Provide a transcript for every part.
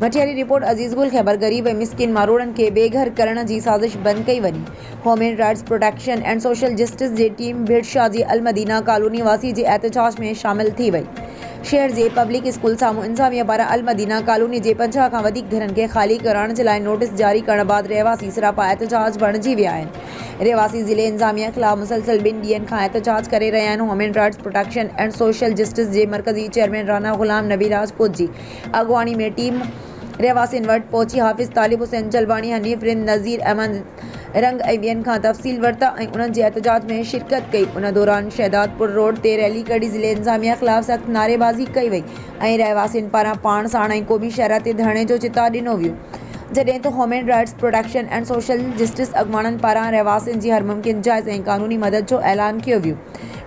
Matiari report अजीज़गुल Khyber गरीब ऐं मिस्किन मारोड़न के बेघर करण की साज़िश बंद कई वही। Human rights protection and social justice की टीम भिड़शाह की अलमदीना कॉलोनी वासी के एहतजाज में शामिल थी वही। शहर के पब्लिक स्कूल सामू इंसामिया पारा अलमदीना कॉलोनी के 50 खां वधीक घरन के खाली कराने के लिए नोटिस जारी करण बाद रहवासी सिरापा एहतजाज बणिजी विया आहिनि। रहवासी ज़िले इंसामिया खिलाफ मुसलसल 2 ॾींहनि खां एहतजाज करे रहिया आहिनि। Human rights protection and social justice के मरकज़ी चेयरमैन राना गुलाम नबी राजपूत की अगवानी में टीम रहवासिन वट पहुंची हाफिज़ तालिब हुसैन जलवानी, हनीफ रिंद, नज़ीर अहमद रंग ऐं ॿियनि खां तफ़सील वरता ऐं उन्हनि जे एहतजाज में शिरकत कई। उन दौरान शहदादपुर रोड ते रैली कढी ज़िले इंसामिया खिलाफ सख्त नारेबाज़ी कई वई ऐं रहवासिन पारां पाण साण ऐं क़ौमी शहर ते धरणे जो चिता ॾिनो वियो। जॾहिं त human rights protection and social justice अॻवाननि पारां रहवासिन जी हर मुमकिन जाइज़ ऐं कानूनी मदद जो ऐलान कियो वियो।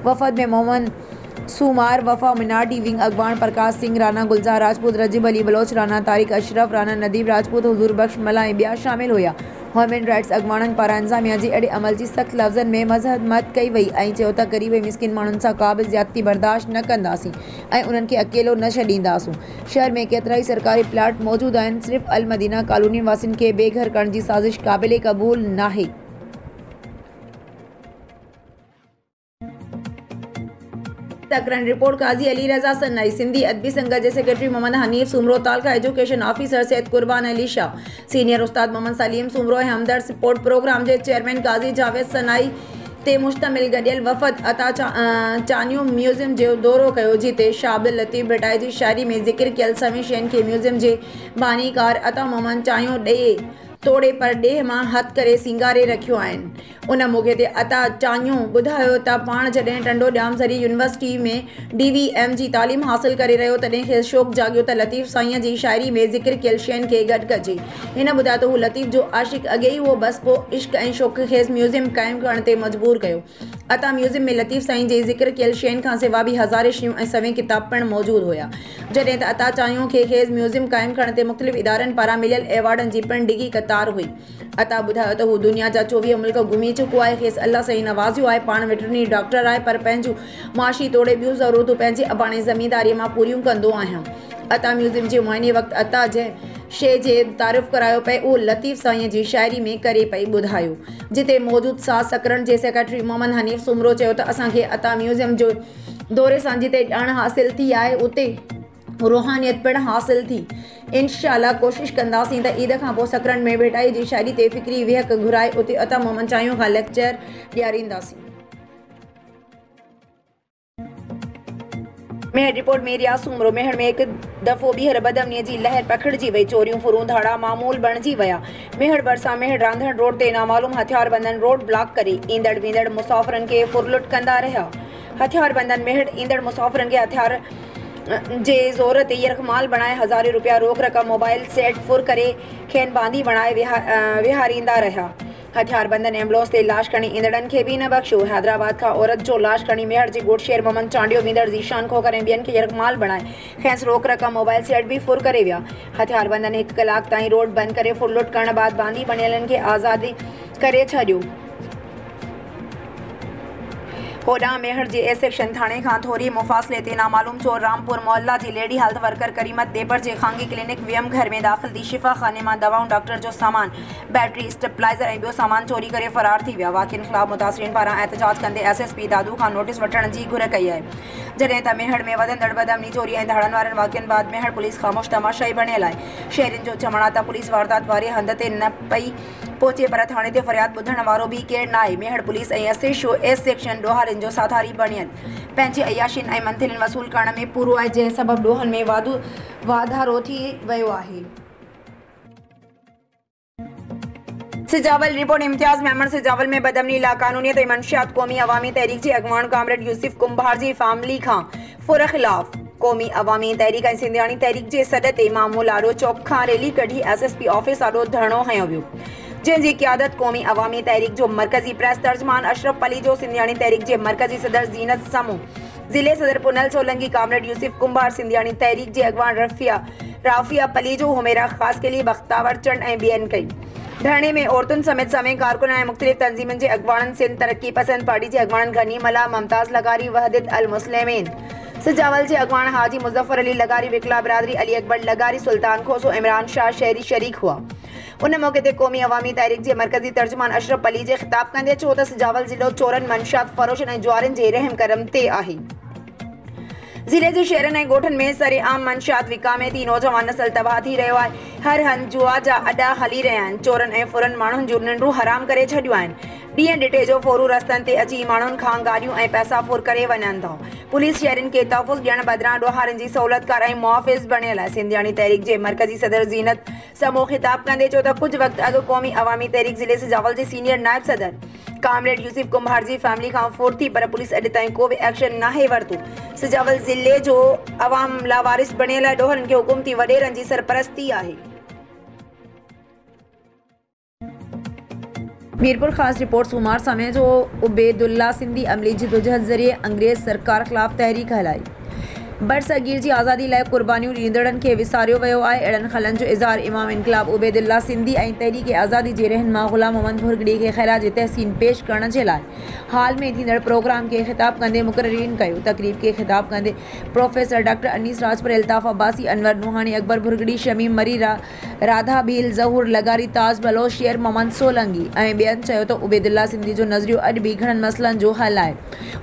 वफ़द में मोहम्मद सूमार, वफा मिनाटी विंग अगवान प्रकाश सिंह, राना गुलजार राजपूत, रजीब अली बलोच, राना तारिक अशरफ, राना नदीब राजपूत, हुजूर बख्श मला ऐं ॿिया शामिल हुआ। ह्यूमन राइट्स अगवाननि पारां इंसामिया जे अड़े अमल की सख्त लफ़्ज़नि में मज़म्मत कई वई ऐं चयो त ग़रीब ऐं मिस्किन माण्हुनि सां का बि ज़्यादती बर्दाश्त न कंदासीं ऐं उन्हनि खे अकेलो न छॾींदासूं। शहर में केतिरा ई सरकारी प्लाट मौजूद आहिनि, सिर्फ़ अलमदीना कॉलोनी वासियुनि खे बेघर करण की साज़िश क़ाबिले क़बूल नाहे। तकरन रिपोर्ट काजी अली रजा सन्नाई, सिंधी अदबी संघ के secretary Mohammad Hanif Soomro, तालका education officer Syed कुर्बान अली शाह, सीनियर उस्ताद मोहम्मद सलीम सुमरो ऐं हमदर्द सपोर्ट प्रोग्राम के चेयरमैन काजी जावेद सन्नाई ते मुश्तमिल गडियल वफ़द अता चानियो म्यूज़ियम जो दौरो कयो, जिते शाह अब्दुल लतीफ़ भटाई की शायरी में ज़िक्र कियल सभी शयुनि खे म्यूज़ियम के बानीकार अता मोहम्मद चायो ॾे तोड़े पर ॾेह मां हथ करे सिंगारे रखियो आहिनि। उन मौक़े ते अता चानियो ॿुधायो त पाण जॾहिं टंडो ॼामसरी यूनिवर्सिटी में DVM जी तालीम हासिल करे रहियो तॾहिं खेसि शौक़ु जाॻियो त लतीफ़ साईंअ जी शायरी में ज़िक्र कियल शयुनि खे गॾु कजे। हिन ॿुधायो त हू लतीफ़ जो आशिक़ अॻे ई उहो बस पोइ इश्क़ ऐं शौक़ु खेसि म्यूज़ियम क़ाइमु करण ते मजबूर कयो। अता म्यूज़ियम में लतीफ़ साईं जे ज़िक्र कियल शयुनि खां सिवा बि हज़ारे शयूं ऐं सवें किताब पिणु मौजूद हुआ। जॾहिं त अता चानियो खे खेसि म्यूज़ियम क़ाइमु करण ते मुख़्तलिफ़ इदारनि पारां मिलियल एवार्डनि जी पिणु डिघी कतार हुई। अता ॿुधायो त हू दुनिया जा 24 मुल्क घुमी चुको आहे, खेसि अल्लाह साईं नवाज़ियो आहे, पाण वेटरनरी डॉक्टर आहे, पर पंहिंजूं माशी तोड़े ॿियूं ज़रूरतूं पंहिंजे अबाणे ज़मींदारीअ मां पूरियूं कंदो आहियां। अता म्यूज़ियम जे मुआइने वक़्तु अता जंहिं शइ जे तारीफ़ करायो पए उहो लतीफ़ साईं जी शायरी में करे पई ॿुधायो। जिते मौजूद साज़ सकरन जे सेक्रेटरी मोहम्मद हनीफ सुमरो चयो त असांखे अता म्यूज़ियम जो दौरे सां जिते ॼाण हासिल थी आहे उते रूहानियत पिणु हासिल थी। इंशाअल्लाह कोशिश कंदासीं त ईद खां पोइ सकरन में भेटाई जी शायरी ते फ़िक्री विहक घुराए उते अता मोहम्मद चायो खां लेक्चर ॾियारींदासीं। मेहर रिपोर्ट में रियाज़ सुमरो, मेहर में एक दफ़ो ॿीहर बदमनीअ जी लहर पखिड़िजी वई, चोरियूं फुरूं धाड़ा मामूल बणिजी विया। मेहर भरिसां मेहर रांधण रोड ते नामालूम हथियारबंदनि रोड ब्लॉक करे ईंदड़ वेंदड़ मुसाफ़िरनि खे फुरलुट कंदा रहिया। हथियारबंदनि मेहर ईंदड़ मुसाफ़िरनि खे हथियार जे ज़ोर ते यरख़माल बणाए हज़ारे रुपया रोक रक़म मोबाइल सेट फुर करे खेनि बांधी बणाए विहारींदा रहिया। हथियारबंदनि एम्बुलेंस ते लाश खणी ईंदड़नि खे बि न बख़्शियो। हैदराबाद खां औरत जो लाश खणी मेहर जे गोठशेर मोहम्मद चांडियो वेंदड़ ज़ीशान खोखर ऐं ॿियनि खे यरख़माल बणाए खेसि रोक रक़म मोबाइल सेट बि फुर करे विया। हथियारबंदनि 1 कलाक ताईं रोड बंदि करे फुरलुट करण बाद बांधी बणियलनि खे आज़ादी करे छॾियो। होॾां मेहर जे ए सेक्शन थाणे खां थोरी मुफ़ासिले ते नामालूम चोर रामपुर मोहल्ला जी लेडी हेल्थ वर्कर करीमत देबर जे ख़ांगी क्लिनिक वियम घर में दाख़िल थी शिफ़ा खाने मां दवाऊं, डॉक्टर जो सामान, बैटरी, स्टेबलाइज़र ऐं ॿियो सामान चोरी करे फ़रार थी विया। वाक़िअनि ख़िलाफ़ मुतासिरीन पारां एहतजाज कंदे SSP दादू खां नोटिस वठण जी घुर कई आहे। जॾहिं त मेहर में वधंदड़ बदमनी, चोरी ऐं धाड़नि वारनि वाक़िअनि बाद मेहर पुलिस ख़ामोश तमाशाई बणियल आहे। शहरियुनि जो चवणु आहे त पुलिस वारदात वारे हंध ते न पई पहुचे, पर थाणे ते फ़रियाद ॿुधण वारो बि केरु न आहे। मेहर पुलिस ऐं एस सेक्शन ॾोहारियुनि जो साथारी बणियल पंहिंजी अयाशियुनि ऐं मंथिलियुनि वसूल करण में पूरो आहे, जंहिं सबबु ॾोहनि में वाधारो थी वियो आहे। सिजावल रिपोर्ट इम्तियाज़ मेमन, सिजावल में बदमनी, लाक़ानूनियत ऐं मंशियात क़ौमी अवामी तहरीक जे अॻवान कामरेड यूसुफ कुंभार जी फैमिली खां फुर ख़िलाफ़ क़ौमी अवामी तहरीक ऐं सिंधियाणी तहरीक जे सॾ ते मामूल आॾो चौक खां रैली कढी SSP ऑफिस आॾो धरणो हंयो वियो, जंहिंजी क़यादत क़ौमी अवामी तहरीक जो मरकज़ी प्रेस तर्जमान अशरफ अली जो, सिंधियाणी तहरीक जे मरकज़ी सदर ज़ीनत समूह, ज़िले सदर पुनल सोलंकी कामरेड यूसुफ कुंभार, सिंधियाणी तहरीक जे अॻवान राफ़िया पली जो, हुमेरा ख़ासकली बख्तावर चंद ऐं ॿियनि कई। धरणे में औरतुनि समेत समें कारकुन ऐं मुख़्तलिफ़ तंज़ीमुनि जे अॻवाननि, सिंध तरक़ी पसंद पार्टी जे अॻवाननि गनी मला, मुमताज़ लगारी, वहदत अल मुस्लिमीन, सजावल जे अगवान हाजी मुज़फ़र अली लगारी, विकला बिरादरी, अली अकबर लगारी, सुल्तान खोसो, इमरान शाह शहरी शरीक हुआ। उन मौके ते क़ौमी अवामी तहरीक जे मरकज़ी तर्जुमान अशरफ अली जे ख़िताब कंदे चयो त सजावल ज़िलो चोरन, मंशात फ़रोशन ऐं जुआरनि जे रहम करम ते आहे। ज़िले जे शहरनि ऐं ॻोठनि में सरेआम मंशात विकामे थी, नौजवान नस्ल तबाह थी रहियो आहे। हर हंधि जुआ जा अॾा हली रहिया आहिनि। चोरनि ऐं फुरनि माण्हुनि जूं निंडूं हराम करे छॾियूं आहिनि। ॾींहं ॾिठे जो फोरू रस्तनि ते अची माण्हुनि खां गाॾियूं ऐं पैसा फुर करे वञनि था। पुलिस शहरनि खे तहफ़ुज़ ॾियण बदिरां ॾोहारनि जी सहूलियतकार ऐं मुहाफ़िज़ बणियल आहे। सिंधियाणी तहरीक जे मरकज़ी सदर ज़ीनत समूह ख़िताब कंदे चयो त कुझु वक़्तु अॻु क़ौमी अवामी तहरीक ज़िले सजावल जे सीनियर नायब सदर कामरेड यूसुफ कुम्हार जी फैमिली खां फोर थी, पर पुलिस अॼु ताईं को बि एक्शन नाहे वरितो। सजावल ज़िले जो अवाम लावारिस बणियल आहे। ॾोहरनि खे हुकूमती वॾेरनि जी सरपरस्ती आहे। मीरपुर खास रिपोर्ट सूमार समय जो उबैदुल्ला सिंधी अमली जिदोजहद ज़रिए अंग्रेज़ सरकार ख़िलाफ़ तहरीक हलाई। बरसगीर जी आज़ादी लाइ क़ुर्बानियूं ॾींदड़नि खे विसारियो वियो आहे। अहिड़नि ख़लनि जो इज़हार इमाम इनक़लाब उबैदुल्ला सिंधी ऐं तहरीक आज़ादी जे रहनुमा ग़ुलाम मोहम्मद भुरगड़ी खे ख़ैराज तहसीन पेश करण जे लाइ हाल में थींदड़ प्रोग्राम खे ख़िताब कंदे मुक़र्रिरीन कयो। तक़रीब खे ख़िताब कंदे प्रोफेसर डॉक्टर अनीस राजपुर, अल्ताफ़ अब्बासी, अनवर नुहानी, अकबर भुरगड़ी, शमीम मरी, राधा भील, ज़हूर लगारी, ताज बलोच, शेर मोहम्मद सोलंगी ऐं ॿियनि चयो त उबैदुल्ला सिंधी जो नज़रियो अॼु बि घणनि मसइलनि जो हल आहे।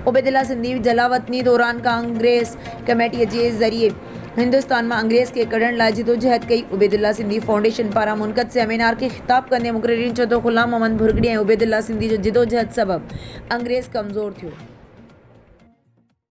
उबैदुल्ला सिंधी जलावतनी दौरान कांग्रेस कमेटीअ जे ज़रिए हिंदुस्तान में अंग्रेज़ के कढण लाइ जिदोजहद कई। उबैदुल्ला सिंधी फाउंडेशन पारां मुनक़द सेमिनार के ख़िताब कंदे मुक़र्रिरीन चयो त ग़ुलाम मोहम्मद भुरगड़ी ऐं उबैदुल्ला सिंधी जो जिदोजहद सबबि अंग्रेज़ कमज़ोर थियो।